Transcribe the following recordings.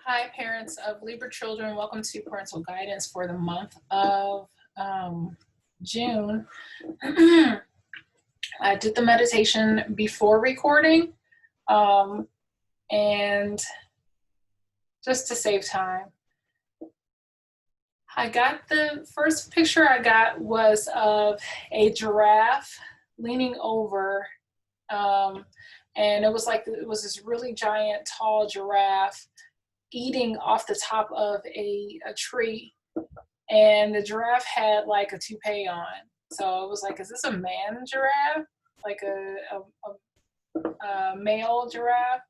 Hi, parents of Libra children. Welcome to parental guidance for the month of June. I did the meditation before recording, and just to save time. The first picture I got was of a giraffe leaning over, and it was this really giant, tall giraffe eating off the top of a tree, and the giraffe had like a toupee on. So it was like, is this a man giraffe? Like a male giraffe?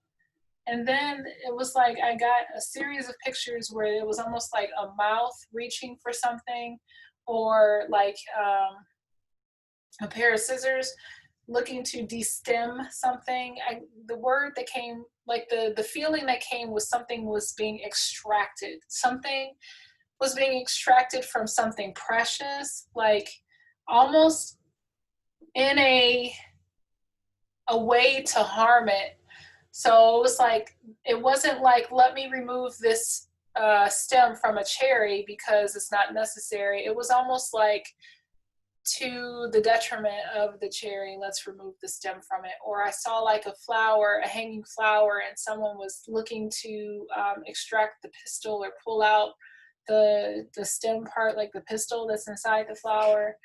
And then it was like I got a series of pictures where it was almost like a mouth reaching for something, or like a pair of scissors looking to destem something. The word that came, like the feeling that came, was something was being extracted. Something was being extracted from something precious, like almost in a way to harm it. So it was like, it wasn't like, let me remove this stem from a cherry because it's not necessary. It was almost like, to the detriment of the cherry, let's remove the stem from it. Or I saw like a flower, a hanging flower, and someone was looking to extract the pistil or pull out the stem part, like the pistil that's inside the flower.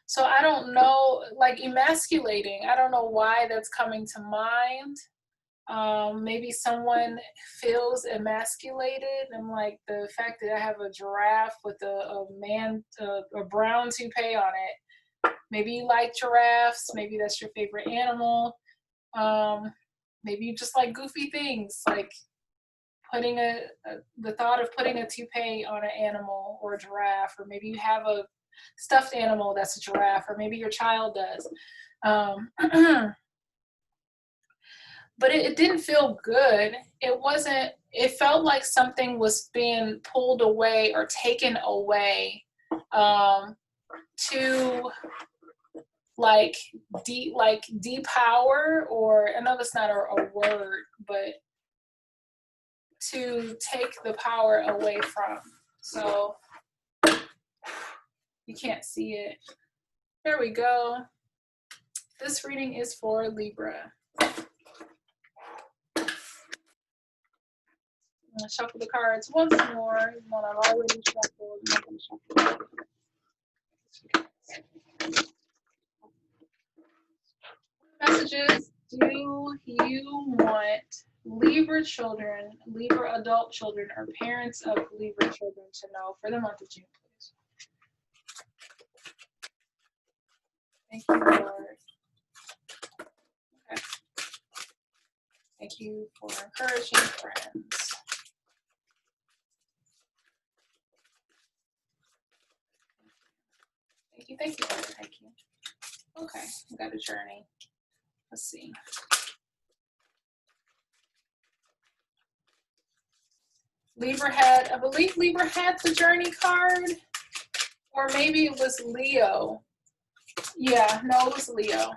So I don't know, like emasculating, I don't know why that's coming to mind. Maybe someone feels emasculated, and like the fact that I have a giraffe with a brown toupee on it. Maybe you like giraffes, maybe that's your favorite animal. Maybe you just like goofy things, like putting the thought of putting a toupee on an animal or a giraffe, or maybe you have a stuffed animal that's a giraffe, or maybe your child does. But it didn't feel good. It felt like something was being pulled away or taken away, to like depower, or I know that's not a word, but to take the power away from. So you can't see it. There we go. This reading is for Libra. I'm going to shuffle the cards once more. One I've already shuffled. Messages do you want Libra children, Libra adult children, or parents of Libra children to know for the month of June, please? Thank you, Lord. Okay. Thank you for encouraging friends. Thank you, Lord. Thank you. Okay, we got a journey. Let's see. I believe Libra had the journey card, or maybe it was Leo. Yeah, no, it was Leo.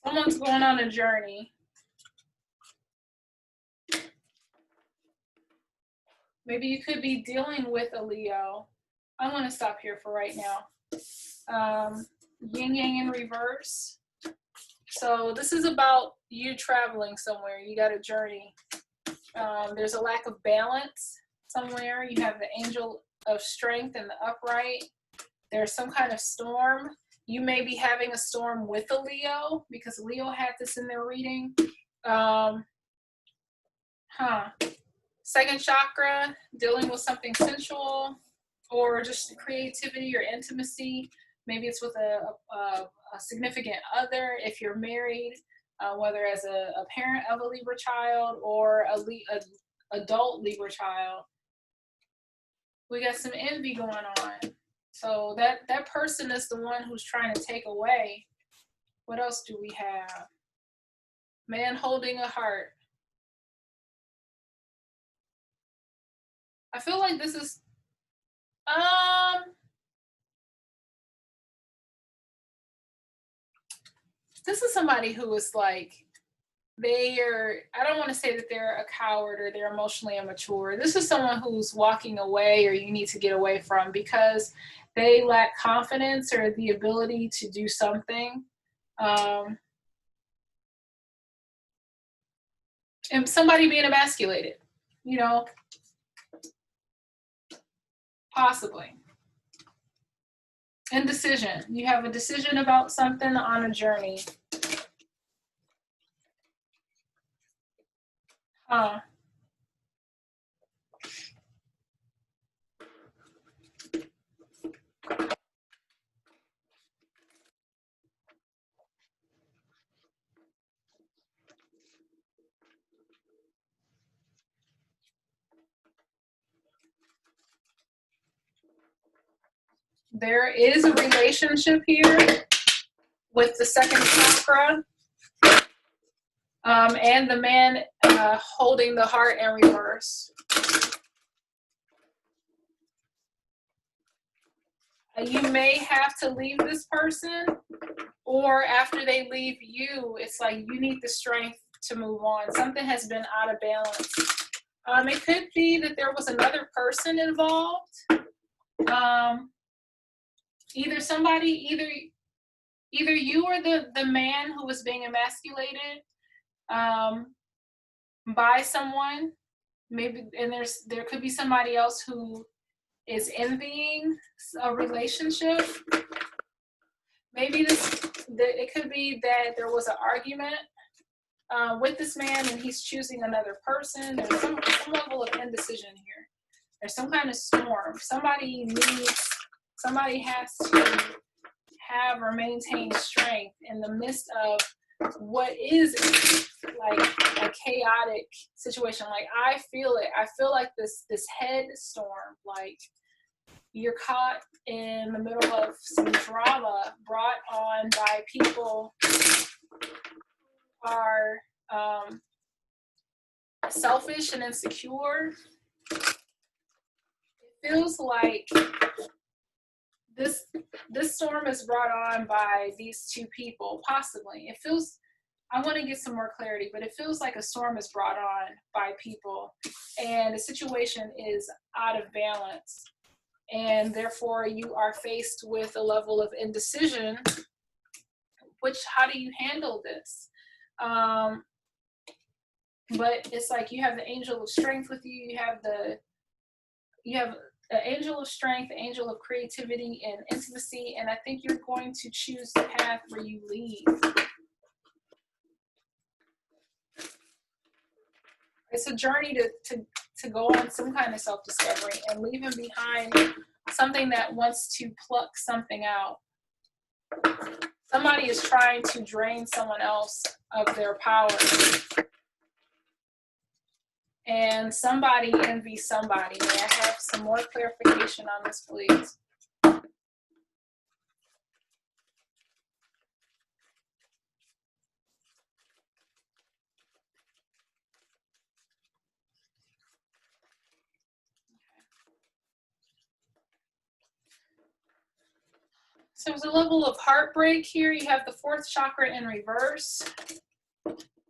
Someone's going on a journey. Maybe you could be dealing with a Leo. I want to stop here for right now. Yin Yang in reverse. So this is about you traveling somewhere. You got a journey. There's a lack of balance somewhere. You have the angel of strength and the upright. There's some kind of storm. You may be having a storm with a Leo, because Leo had this in their reading. Second chakra, dealing with something sensual, or just creativity or intimacy. Maybe it's with a significant other if you're married, whether as a parent of a Libra child or a adult Libra child. We got some envy going on. So that person is the one who's trying to take away. What else do we have? Man holding a heart. I feel like this is, this is somebody who is like, I don't want to say that they're a coward or they're emotionally immature. This is someone who's walking away or you need to get away from because they lack confidence or the ability to do something. And somebody being emasculated, you know, possibly. Indecision. You have a decision about something on a journey. There is a relationship here with the second chakra, and the man holding the heart in reverse. You may have to leave this person, or after they leave you, it's like you need the strength to move on. Something has been out of balance. It could be that there was another person involved. Either you or the man who was being emasculated by someone, maybe, and there could be somebody else who is envying a relationship. Maybe it could be that there was an argument with this man and he's choosing another person. There's some level of indecision here. There's some kind of storm. Somebody has to have or maintain strength in the midst of what is like a chaotic situation. Like I feel it. I feel like this head storm, like you're caught in the middle of some drama brought on by people who are selfish and insecure. It feels like this storm is brought on by these two people, possibly. It feels, I want to get some more clarity, but it feels like a storm is brought on by people and the situation is out of balance. And therefore you are faced with a level of indecision, which, how do you handle this? But it's like you have the angel of strength with you. You have the angel of strength, the angel of creativity and intimacy, and I think you're going to choose the path where you leave. It's a journey to go on some kind of self-discovery and leaving behind something that wants to pluck something out. Somebody is trying to drain someone else of their power. And somebody envies somebody. May I have some more clarification on this, please? So there's a level of heartbreak here. You have the fourth chakra in reverse.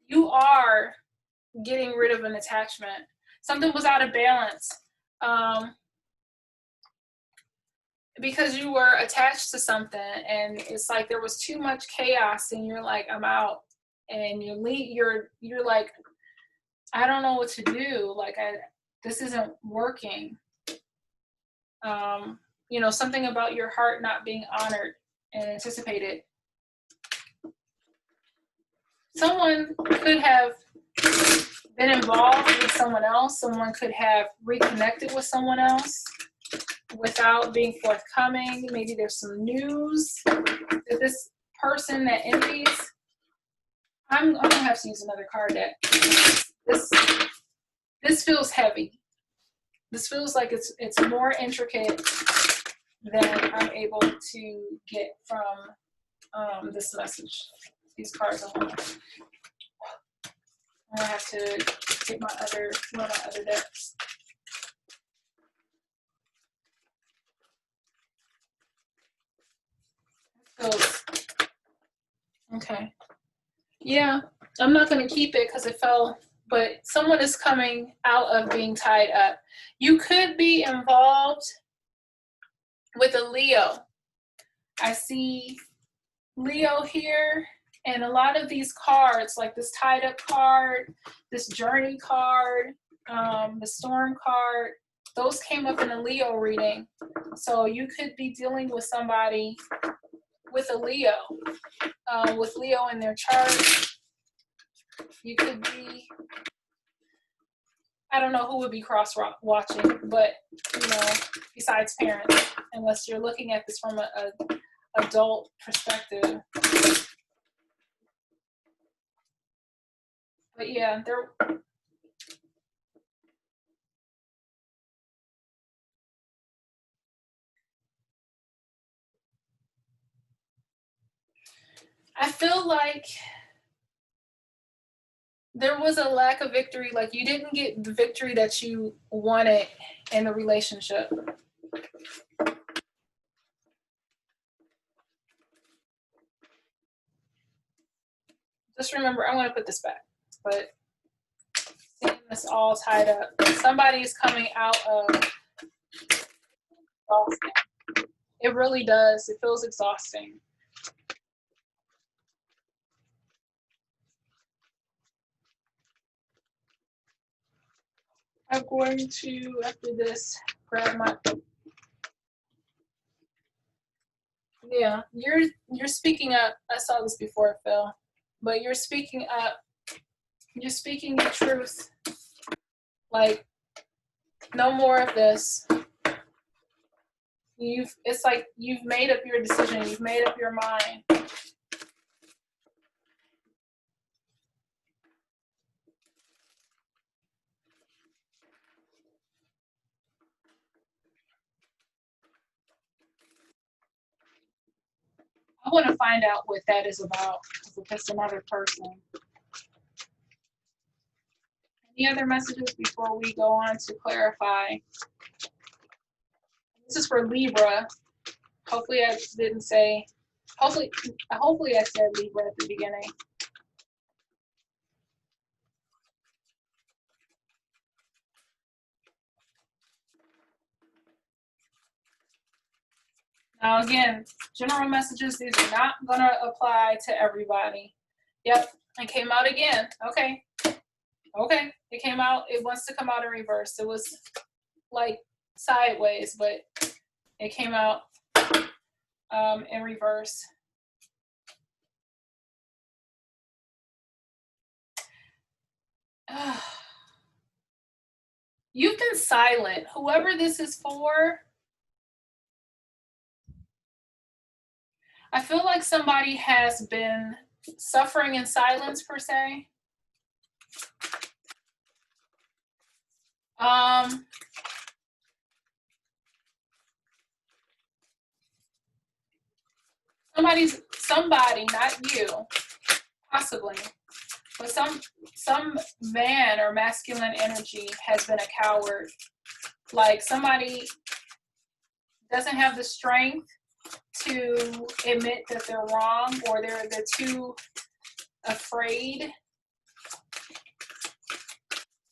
You are getting rid of an attachment. Something was out of balance. Because you were attached to something and it's like there was too much chaos and you're like, I'm out. And you're like, I don't know what to do. Like this isn't working. You know, something about your heart not being honored and anticipated. Someone could have been involved with someone else. Someone could have reconnected with someone else without being forthcoming. Maybe there's some news that this person that envies. I'm gonna have to use another card deck. This feels heavy. This feels like it's more intricate than I'm able to get from this message. These cards are long. I have to get my other, one of my other decks. Okay. Yeah, I'm not going to keep it because it fell, but someone is coming out of being tied up. You could be involved with a Leo. I see Leo here, and a lot of these cards, like this tied up card, this journey card, the storm card, those came up in a Leo reading. So you could be dealing with somebody with a Leo, with Leo in their chart. You could be, I don't know who would be cross watching, but you know, besides parents, unless you're looking at this from a adult perspective. But yeah, there. I feel like there was a lack of victory, like you didn't get the victory that you wanted in the relationship. Just remember, I want to put this back, but seeing this all tied up, somebody's coming out of exhausting. It really does. It feels exhausting. I'm going to, after this, grab my. Yeah, you're speaking up. I saw this before, Phil, but you're speaking up. You're speaking your truth. Like, no more of this. It's like you've made up your decision. You've made up your mind. I want to find out what that is about, if it's another person. Any other messages before we go on to clarify? This is for Libra. Hopefully I didn't say, hopefully I said Libra at the beginning. Now again, general messages, these are not gonna apply to everybody. Yep, it came out again. Okay, it came out, it wants to come out in reverse. It was like sideways, but it came out in reverse. You've been silent. Whoever this is for, I feel like somebody has been suffering in silence, per se. Somebody, not you, possibly, but some man or masculine energy has been a coward. Like somebody doesn't have the strength to admit that they're wrong, or they're too afraid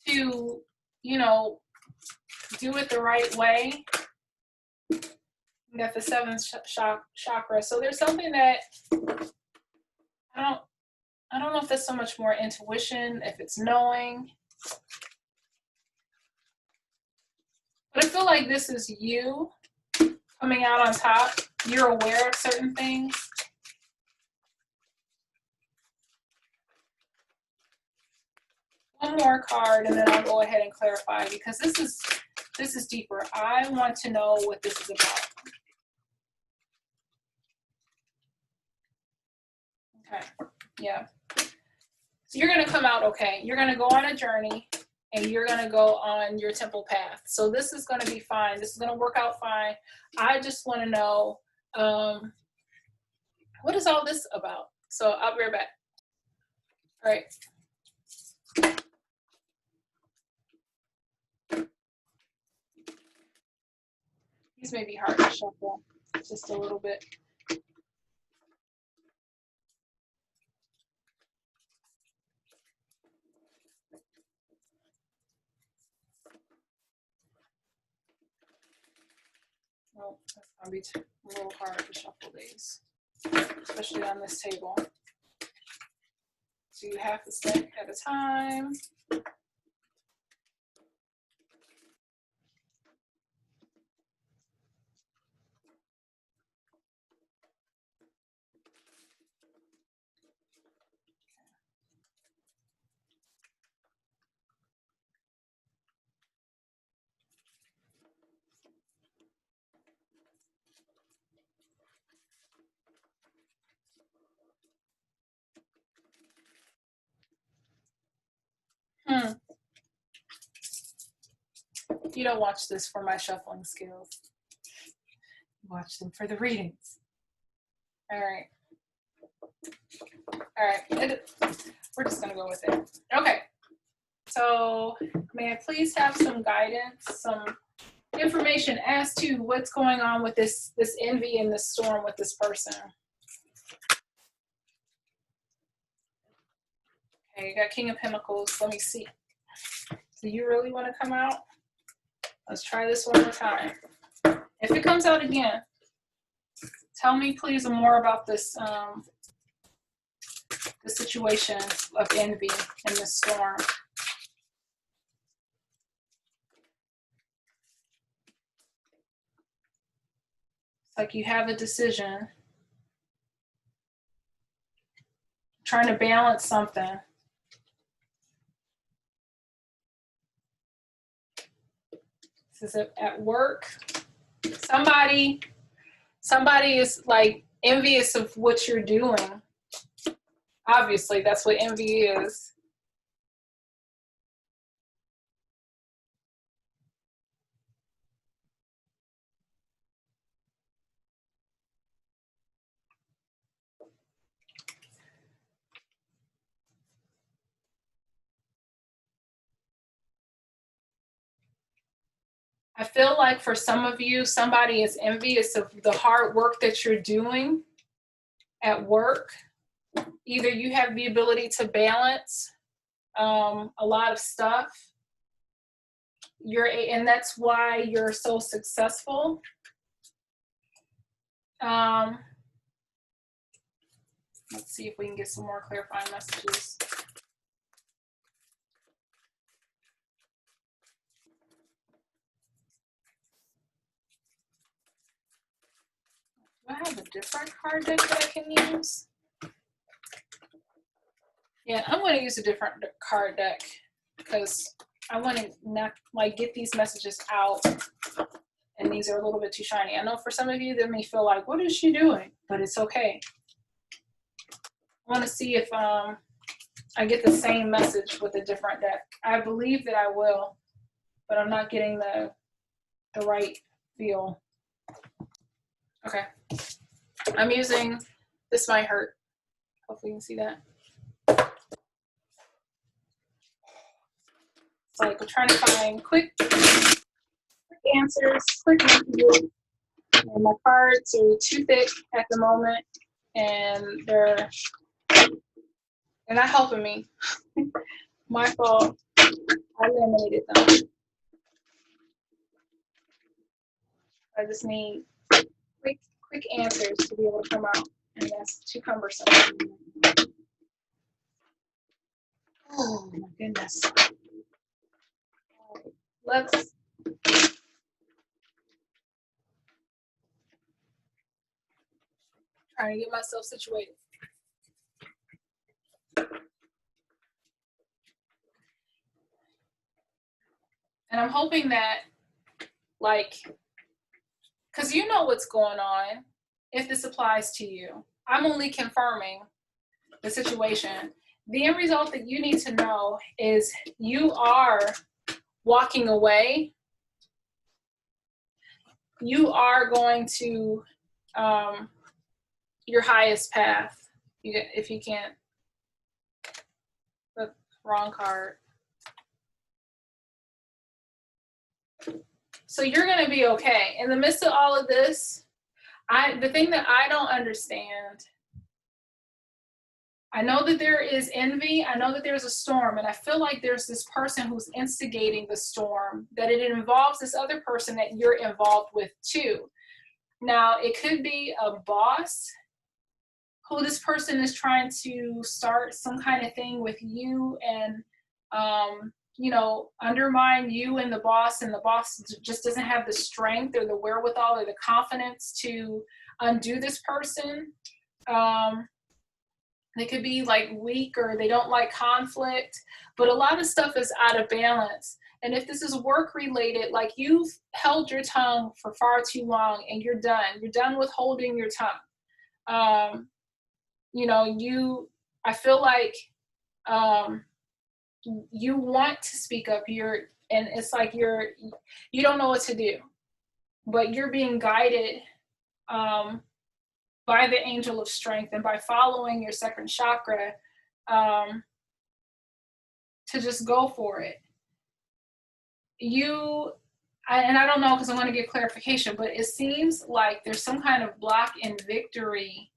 to, you know, do it the right way. You got the seventh chakra. So there's something that I don't know if that's so much more intuition, if it's knowing. But I feel like this is you coming out on top. You're aware of certain things. One more card and then I'll go ahead and clarify, because this is deeper. I want to know what this is about. Okay, yeah. So you're gonna come out okay. You're gonna go on a journey and you're gonna go on your temple path. So this is gonna be fine. This is gonna work out fine. I just wanna know, what is all this about? So I'll be right back. All right. These may be hard to shuffle just a little bit. Well, that's gonna be a little hard to shuffle these, especially on this table. So you have to stack at a time. You don't watch this for my shuffling skills. You watch them for the readings. All right. All right. We're just gonna go with it. Okay. So may I please have some guidance, some information as to what's going on with this envy and this storm with this person? Okay, you got King of Pentacles. Let me see. Do you really want to come out? Let's try this one more time. If it comes out again, tell me please more about this the situation of envy and the storm. It's like you have a decision, trying to balance something. This is at work. Somebody is like envious of what you're doing. Obviously, that's what envy is. I feel like for some of you, somebody is envious of the hard work that you're doing at work. Either you have the ability to balance a lot of stuff, and that's why you're so successful. Let's see if we can get some more clarifying messages. Do I have a different card deck that I can use? Yeah, I'm going to use a different card deck because I want to not like get these messages out, and these are a little bit too shiny. I know for some of you that may feel like, what is she doing? But it's okay. I want to see if I get the same message with a different deck. I believe that I will, but I'm not getting the right feel. Okay. I'm using, this might hurt. Hopefully you can see that. It's like we're trying to find quick answers, quick messages. And my cards are too thick at the moment, and they're not helping me. My fault. I eliminated them. I just need quick answers to be able to come out, and that's too cumbersome. Oh my goodness. Let's try to get myself situated. And I'm hoping that, like, because you know what's going on, if this applies to you. I'm only confirming the situation. The end result that you need to know is you are walking away. You are going to your highest path. If you can't, wrong card. So you're going to be okay. In the midst of all of this, the thing that I don't understand, I know that there is envy. I know that there's a storm, and I feel like there's this person who's instigating the storm, that it involves this other person that you're involved with too. Now, it could be a boss who this person is trying to start some kind of thing with you and, you know, undermine you and the boss just doesn't have the strength or the wherewithal or the confidence to undo this person. They could be like weak, or they don't like conflict, but a lot of stuff is out of balance. And if this is work related, like you've held your tongue for far too long and you're done with holding your tongue. You know, I feel like you want to speak up, and it's like you don't know what to do, but you're being guided by the angel of strength and by following your second chakra to just go for it. And I don't know, because I want to get clarification, but it seems like there's some kind of block in victory,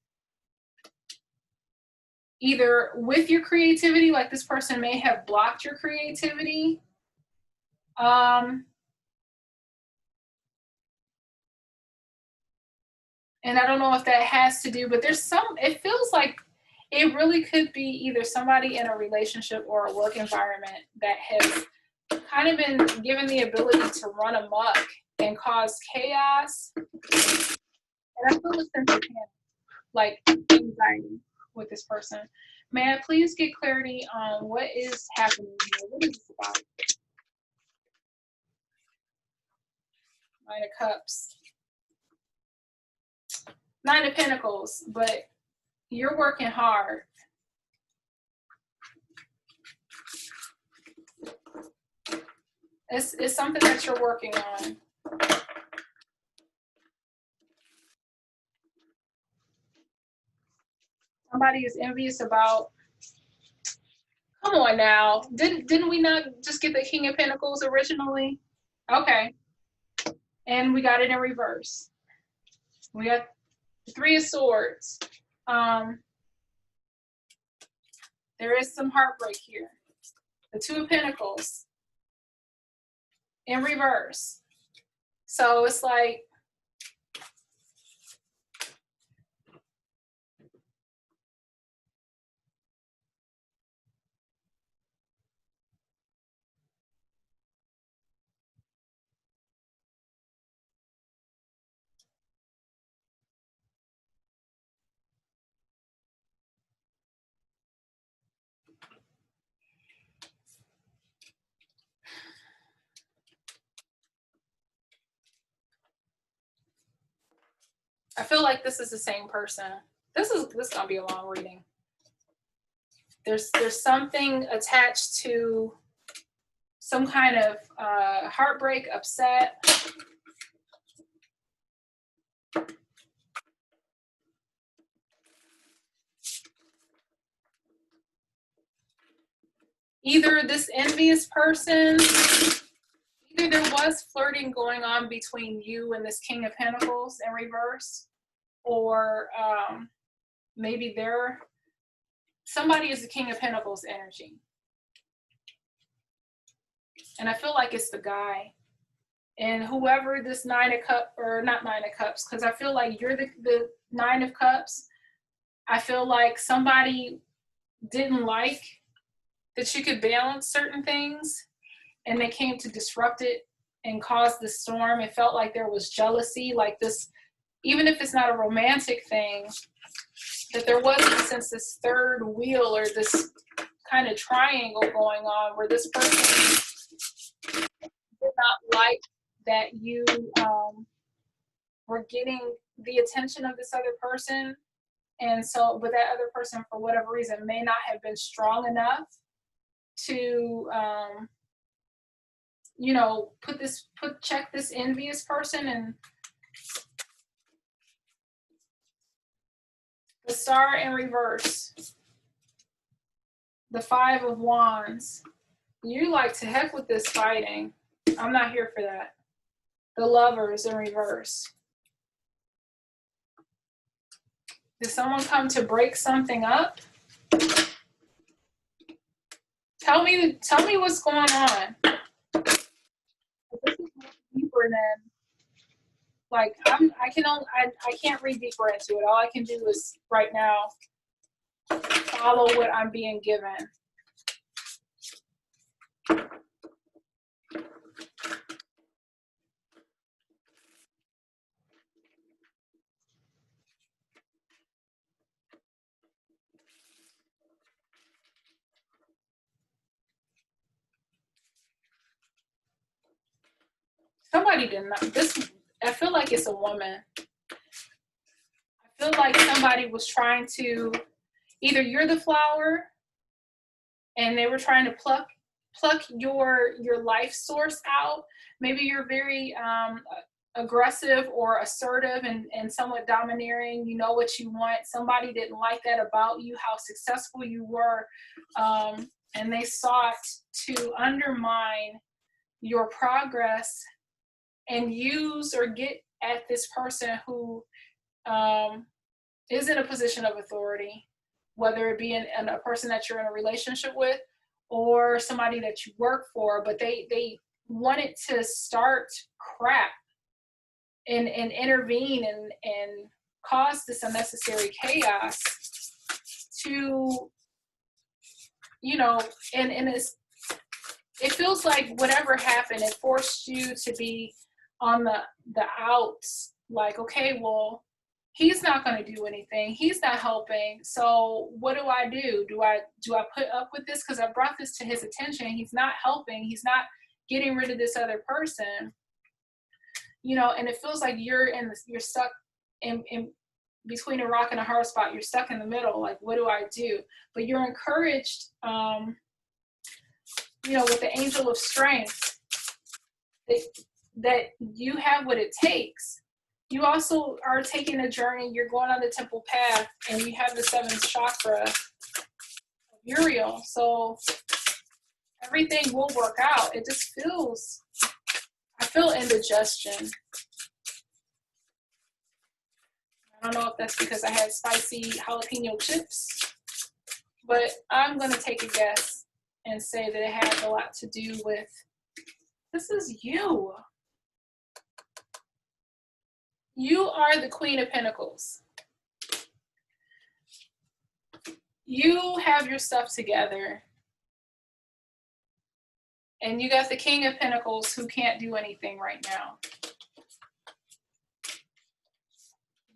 either with your creativity, like this person may have blocked your creativity. And I don't know if that has to do, but it feels like it really could be either somebody in a relationship or a work environment that has kind of been given the ability to run amok and cause chaos. And I feel a sense of panic, like anxiety with this person. May I please get clarity on what is happening here? What is this about? Nine of Cups. Nine of Pentacles, but you're working hard. It's something that you're working on. Somebody is envious about, come on now. Didn't we not just get the King of Pentacles originally? Okay. And we got it in reverse. We got the Three of Swords. There is some heartbreak here. The Two of Pentacles in reverse. So it's like, I feel like this is the same person. This is gonna be a long reading. There's something attached to some kind of heartbreak, upset. Either this envious person, either there was flirting going on between you and this King of Pentacles in reverse, or maybe somebody is the King of Pentacles energy. And I feel like it's the guy. And whoever this Nine of Cups, or not Nine of Cups, because I feel like you're the Nine of Cups. I feel like somebody didn't like that you could balance certain things, and they came to disrupt it and cause the storm. It felt like there was jealousy, like this, even if it's not a romantic thing, that there was, in a sense, this third wheel or this kind of triangle going on where this person did not like that you were getting the attention of this other person. And so, but that other person, for whatever reason, may not have been strong enough to, you know, check this envious person. And the Star in reverse, the Five of Wands. You like to heck with this fighting. I'm not here for that. The Lovers in reverse. Did someone come to break something up? Tell me what's going on. This is deeper than, like, I can't read deeper into it. All I can do is right now follow what I'm being given. Somebody did not. This, I feel like it's a woman. I feel like somebody was trying to, either you're the flower and they were trying to pluck your life source out. Maybe you're very aggressive or assertive and somewhat domineering. You know what you want. Somebody didn't like that about you, how successful you were, and they sought to undermine your progress and use or get at this person who is in a position of authority, whether it be in a person that you're in a relationship with or somebody that you work for, but they wanted to start crap and intervene and cause this unnecessary chaos to, you know, and it feels like whatever happened, it forced you to be on the outs, like, okay, well, he's not going to do anything. He's not helping. So what do I do? Do I put up with this? Because I brought this to his attention. He's not helping. He's not getting rid of this other person. You know, and it feels like you're stuck in between a rock and a hard spot. You're stuck in the middle. Like, what do I do? But you're encouraged, you know, with the angel of strength, that you have what it takes. You also are taking a journey. You're going on the temple path, and you have the seventh chakra of Uriel. So everything will work out. It just feels, I feel indigestion. I don't know if that's because I had spicy jalapeno chips, but I'm going to take a guess and say that it had a lot to do with, this is you. You are the Queen of Pentacles. You have your stuff together. And you got the King of Pentacles who can't do anything right now.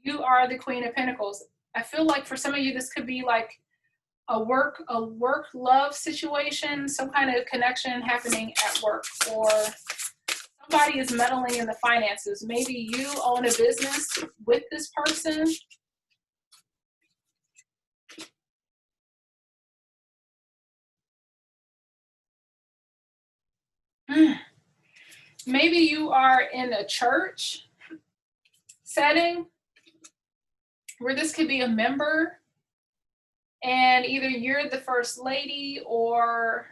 You are the Queen of Pentacles. I feel like for some of you, this could be like a work love situation, some kind of connection happening at work, or somebody is meddling in the finances. Maybe you own a business with this person. Maybe you are in a church setting where this could be a member, and either you're the first lady or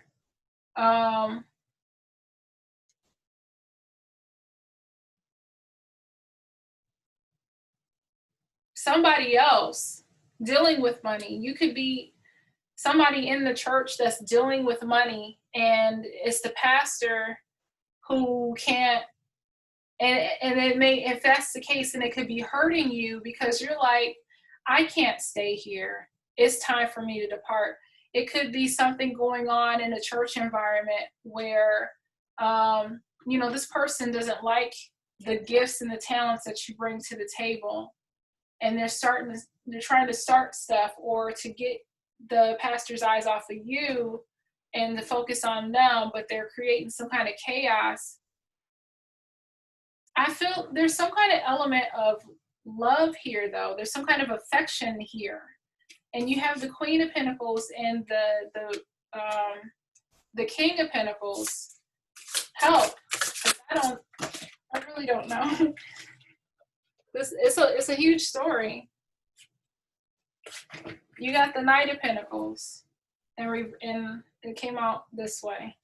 somebody else dealing with money. You could be somebody in the church that's dealing with money, and it's the pastor who can't, and it may, if that's the case, then it could be hurting you because you're like, I can't stay here. It's time for me to depart. It could be something going on in a church environment where, you know, this person doesn't like the gifts and the talents that you bring to the table. And they're trying to start stuff or to get the pastor's eyes off of you and to focus on them, but they're creating some kind of chaos. I feel there's some kind of element of love here, though. There's some kind of affection here. And you have the Queen of Pentacles and the King of Pentacles. Help. I really don't know. It's a huge story. You got the Knight of Pentacles, and it came out this way.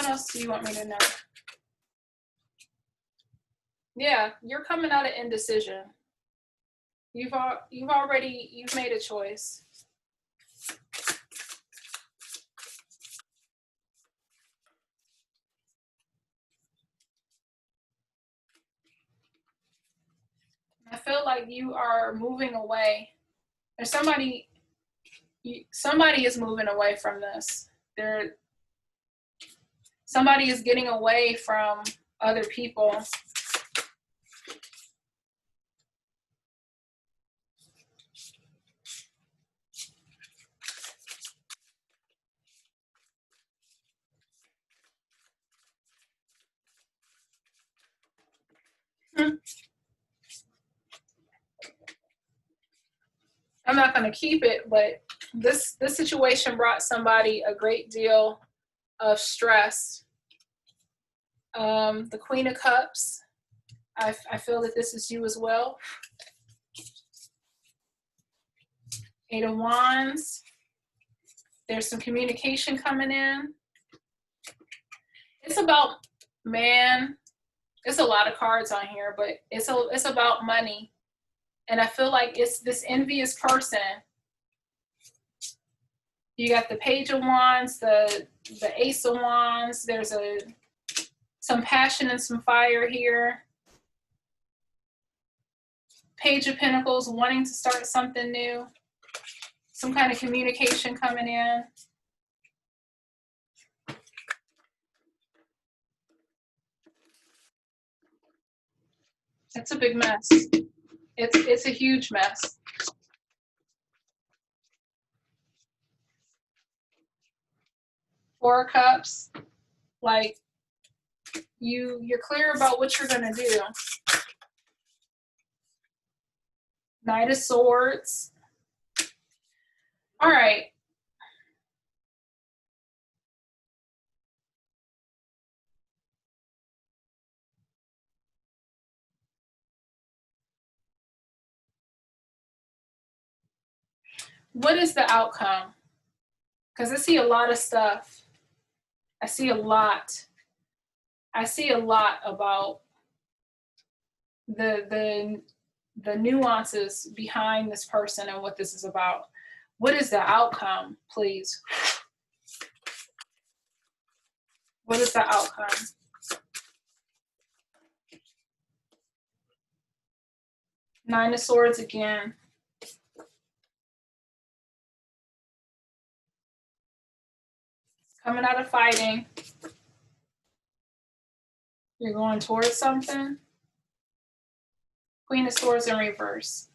What else do you want me to know? Yeah, you're coming out of indecision. You've made a choice. I feel like you are moving away. There's somebody is moving away from this. Somebody is getting away from other people. I'm not going to keep it, but this situation brought somebody a great deal of stress. The Queen of Cups, I feel that this is you as well. Eight of Wands, there's some communication coming in. It's about, man, there's a lot of cards on here, but it's about money. And I feel like it's this envious person. You got the Page of Wands, the Ace of Wands. There's some passion and some fire here. Page of Pentacles, wanting to start something new. Some kind of communication coming in. It's a big mess. It's a huge mess. Four of Cups, like you're clear about what you're gonna do. Knight of Swords. All right. What is the outcome? Because I see a lot of stuff. I see a lot about the nuances behind this person and what this is about. What is the outcome, please? What is the outcome? Nine of Swords again. Coming out of fighting. You're going towards something. Queen of Swords in reverse.